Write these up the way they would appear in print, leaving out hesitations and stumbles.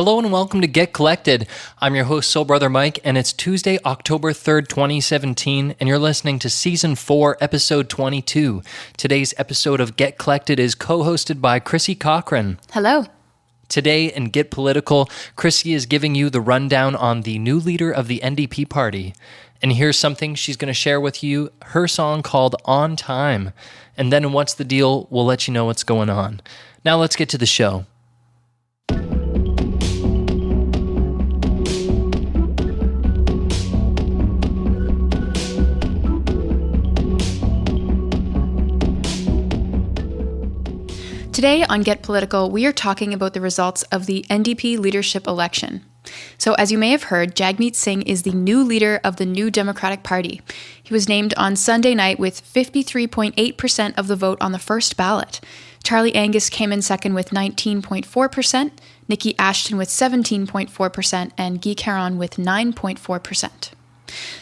Hello and welcome to Get Collected. I'm your host, Soul Brother Mike, and it's Tuesday, October 3rd, 2017, and you're listening to Season 4, Episode 22. Today's episode of Get Collected is co-hosted by Chrissy Cochran. Hello. Today in Get Political, Chrissy is giving you the rundown on the new leader of the NDP party. And here's something she's going to share with you, her song called On Time. And then in What's the Deal, we'll let you know what's going on. Now let's get to the show. Today on Get Political, we are talking about the results of the NDP leadership election. So as you may have heard, Jagmeet Singh is the new leader of the New Democratic Party. He was named on Sunday night with 53.8% of the vote on the first ballot. Charlie Angus came in second with 19.4%, Nikki Ashton with 17.4%, and Guy Caron with 9.4%.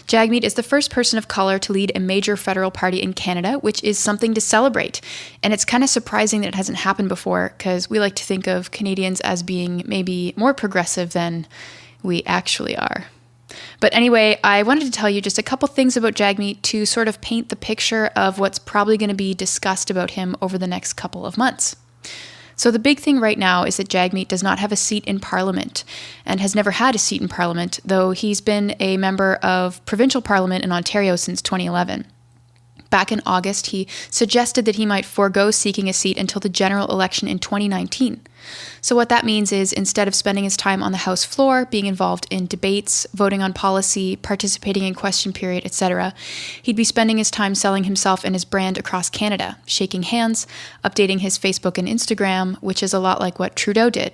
Jagmeet is the first person of color to lead a major federal party in Canada, which is something to celebrate. And it's kind of surprising that it hasn't happened before, because we like to think of Canadians as being maybe more progressive than we actually are. But anyway, I wanted to tell you just a couple things about Jagmeet to sort of paint the picture of what's probably going to be discussed about him over the next couple of months. So the big thing right now is that Jagmeet does not have a seat in Parliament and has never had a seat in Parliament, though he's been a member of provincial Parliament in Ontario since 2011. Back in August, he suggested that he might forego seeking a seat until the general election in 2019. So what that means is instead of spending his time on the House floor, being involved in debates, voting on policy, participating in question period, etc., he'd be spending his time selling himself and his brand across Canada, shaking hands, updating his Facebook and Instagram, which is a lot like what Trudeau did.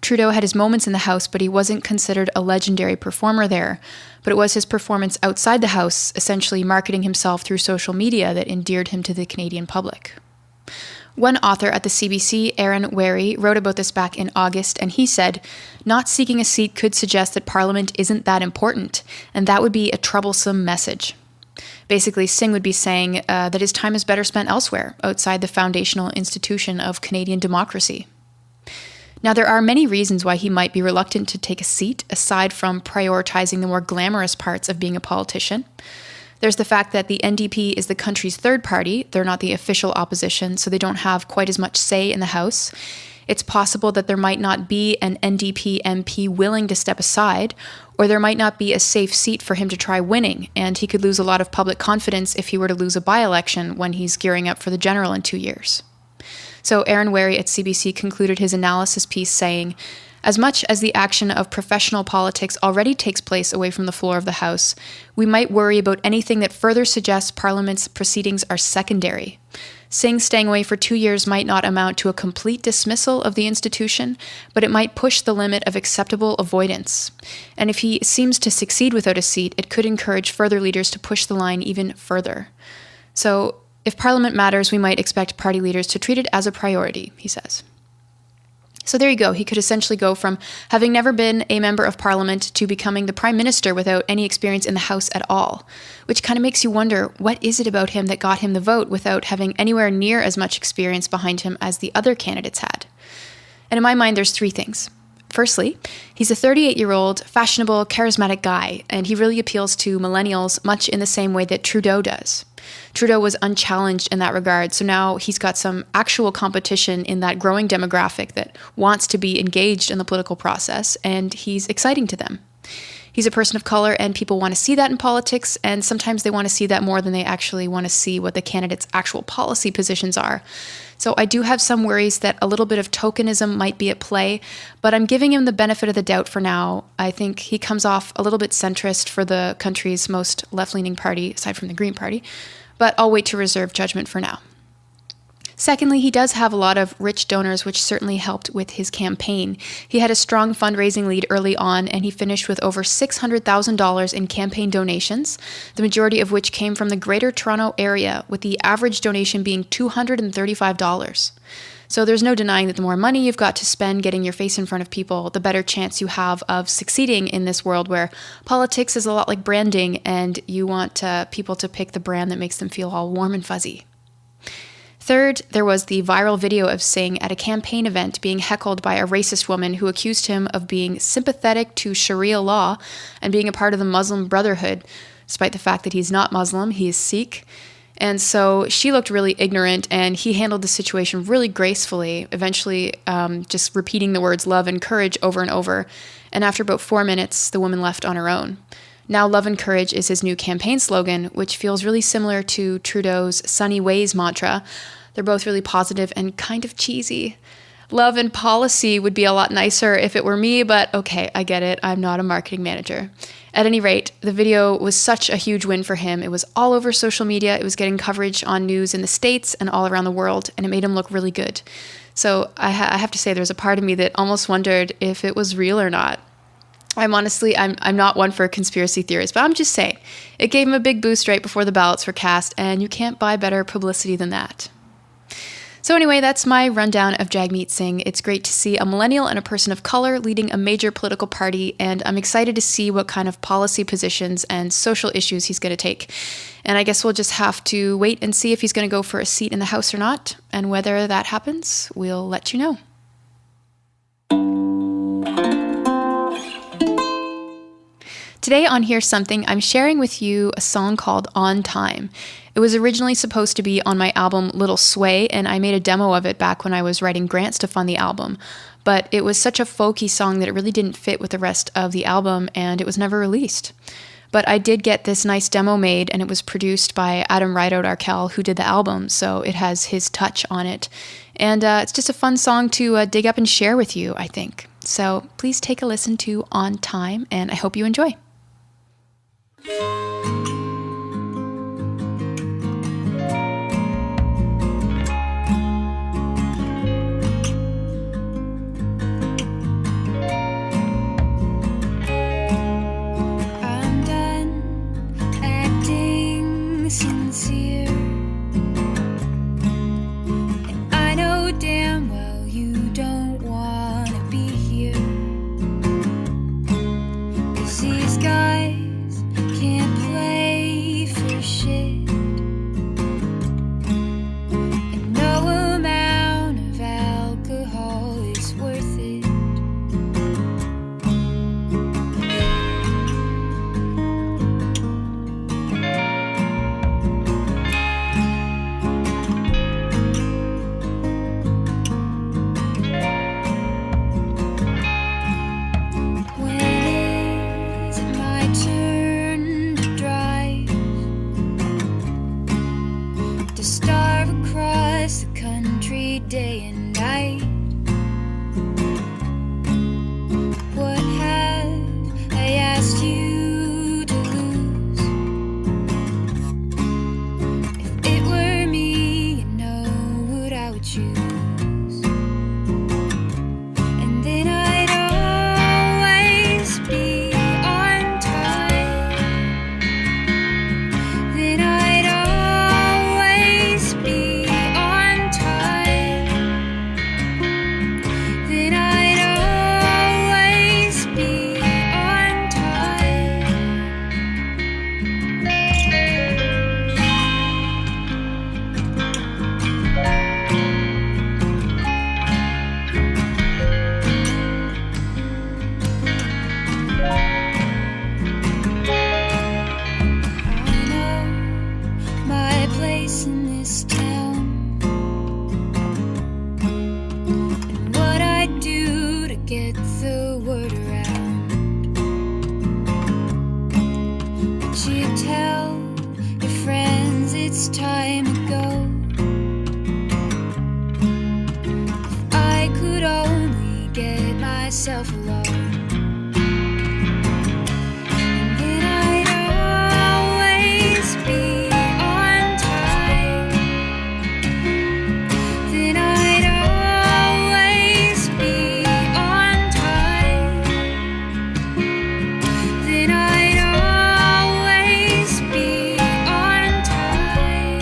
Trudeau had his moments in the House, but he wasn't considered a legendary performer there. But it was his performance outside the House, essentially marketing himself through social media, that endeared him to the Canadian public. One author at the CBC, Aaron Wary, wrote about this back in August, and he said, "Not seeking a seat could suggest that Parliament isn't that important, and that would be a troublesome message." Basically, Singh would be saying that his time is better spent elsewhere, outside the foundational institution of Canadian democracy. Now, there are many reasons why he might be reluctant to take a seat, aside from prioritizing the more glamorous parts of being a politician. There's the fact that the NDP is the country's third party. They're not the official opposition, so they don't have quite as much say in the House. It's possible that there might not be an NDP MP willing to step aside, or there might not be a safe seat for him to try winning, and he could lose a lot of public confidence if he were to lose a by-election when he's gearing up for the general in 2 years. So Aaron Wary at CBC concluded his analysis piece saying, "As much as the action of professional politics already takes place away from the floor of the House, we might worry about anything that further suggests Parliament's proceedings are secondary. Singh staying away for 2 years might not amount to a complete dismissal of the institution, but it might push the limit of acceptable avoidance. And if he seems to succeed without a seat, it could encourage further leaders to push the line even further. So, if Parliament matters, we might expect party leaders to treat it as a priority," he says. So there you go. He could essentially go from having never been a member of Parliament to becoming the Prime Minister without any experience in the House at all, which kind of makes you wonder, what is it about him that got him the vote without having anywhere near as much experience behind him as the other candidates had? And in my mind, there's three things. Firstly, he's a 38-year-old, fashionable, charismatic guy, and he really appeals to millennials much in the same way that Trudeau does. Trudeau was unchallenged in that regard, so now he's got some actual competition in that growing demographic that wants to be engaged in the political process, and he's exciting to them. He's a person of color, and people want to see that in politics, and sometimes they want to see that more than they actually want to see what the candidate's actual policy positions are. So I do have some worries that a little bit of tokenism might be at play, but I'm giving him the benefit of the doubt for now. I think he comes off a little bit centrist for the country's most left-leaning party, aside from the Green Party, but I'll wait to reserve judgment for now. Secondly, he does have a lot of rich donors, which certainly helped with his campaign. He had a strong fundraising lead early on, and he finished with over $600,000 in campaign donations, the majority of which came from the Greater Toronto area, with the average donation being $235. So there's no denying that the more money you've got to spend getting your face in front of people, the better chance you have of succeeding in this world where politics is a lot like branding, and you want people to pick the brand that makes them feel all warm and fuzzy. Third, there was the viral video of Singh at a campaign event being heckled by a racist woman who accused him of being sympathetic to Sharia law and being a part of the Muslim Brotherhood, despite the fact that he's not Muslim, he is Sikh. And so she looked really ignorant, and he handled the situation really gracefully, eventually just repeating the words love and courage over and over. And after about 4 minutes, the woman left on her own. Now, love and courage is his new campaign slogan, which feels really similar to Trudeau's sunny ways mantra. They're both really positive and kind of cheesy. Love and policy would be a lot nicer if it were me, but okay, I get it. I'm not a marketing manager. At any rate, the video was such a huge win for him. It was all over social media. It was getting coverage on news in the States and all around the world, and it made him look really good. So I have to say there's a part of me that almost wondered if it was real or not. I'm not one for conspiracy theories, but I'm just saying, it gave him a big boost right before the ballots were cast, and you can't buy better publicity than that. So anyway, that's my rundown of Jagmeet Singh. It's great to see a millennial and a person of color leading a major political party, and I'm excited to see what kind of policy positions and social issues he's going to take. And I guess we'll just have to wait and see if he's going to go for a seat in the House or not, and whether that happens, we'll let you know. Today on Here's Something, I'm sharing with you a song called On Time. It was originally supposed to be on my album Little Sway, and I made a demo of it back when I was writing grants to fund the album. But it was such a folky song that it really didn't fit with the rest of the album, and it was never released. But I did get this nice demo made, and it was produced by Adam Rideout Arkell, who did the album, so it has his touch on it. And it's just a fun song to dig up and share with you, I think. So please take a listen to On Time, and I hope you enjoy. I'm done acting sincere, and I know damn well you don't wanna be here, 'cause these guys can't play for shit, and no amount of alcohol is worth it. When is it my turn to drive, to starve across the country day and night? What have I asked you to lose? If it were me, you know what I would choose. And then I'd always be on time. Then I'd always be on time. Then I'd always be on time. I know my place in this town, and what I do to get the word around. But you tell your friends it's time to go. If I could only get myself alone. And then I'd always be on time. Then I'd always be on time. Then I'd always be on time.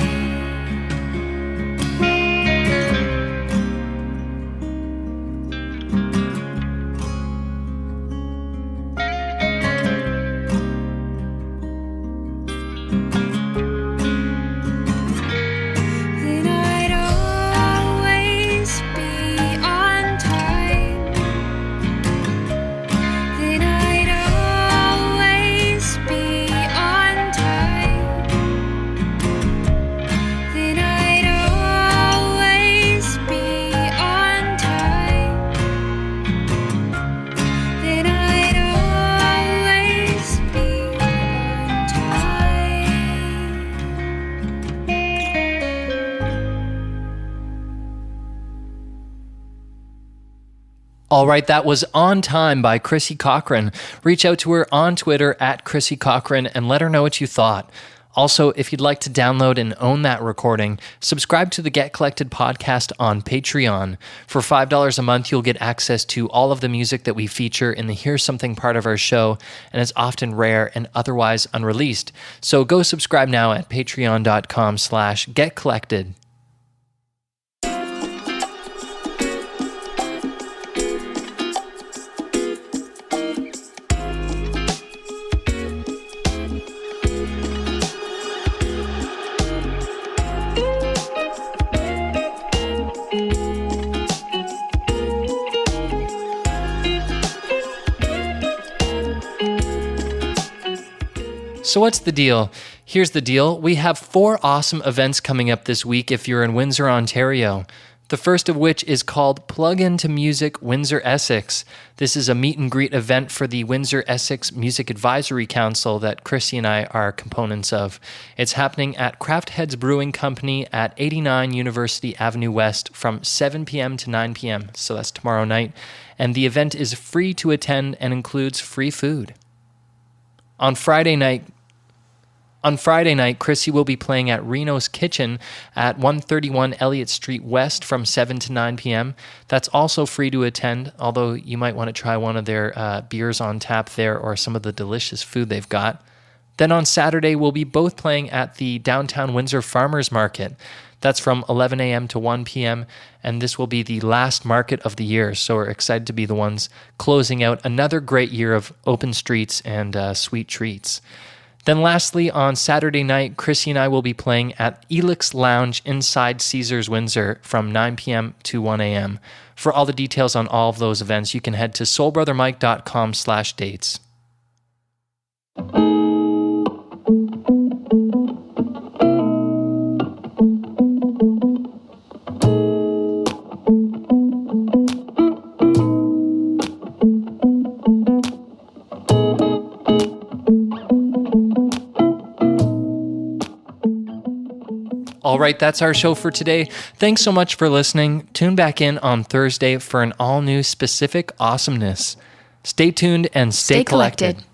All right, that was On Time by Chrissy Cochran. Reach out to her on Twitter at Chrissy Cochran and let her know what you thought. Also, if you'd like to download and own that recording, subscribe to the Get Collected podcast on Patreon. For $5 a month, you'll get access to all of the music that we feature in the Here's Something part of our show, and it's often rare and otherwise unreleased. So go subscribe now at patreon.com/getcollected. So what's the deal? Here's the deal. We have 4 awesome events coming up this week if you're in Windsor, Ontario. The first of which is called Plug Into Music Windsor Essex. This is a meet and greet event for the Windsor Essex Music Advisory Council that Chrissy and I are components of. It's happening at Craft Heads Brewing Company at 89 University Avenue West from 7 p.m. to 9 p.m., so that's tomorrow night. And the event is free to attend and includes free food. On Friday night, Chrissy will be playing at Reno's Kitchen at 131 Elliott Street West from 7 to 9 p.m. That's also free to attend, although you might want to try one of their beers on tap there or some of the delicious food they've got. Then on Saturday, we'll be both playing at the Downtown Windsor Farmers Market. That's from 11 a.m. to 1 p.m., and this will be the last market of the year, so we're excited to be the ones closing out another great year of open streets and sweet treats. Then lastly, on Saturday night, Chrissy and I will be playing at Elix Lounge inside Caesars Windsor from 9 p.m. to 1 a.m. For all the details on all of those events, you can head to soulbrothermike.com/dates. All right, that's our show for today. Thanks so much for listening. Tune back in on Thursday for an all-new Specific Awesomeness. Stay tuned and stay collected.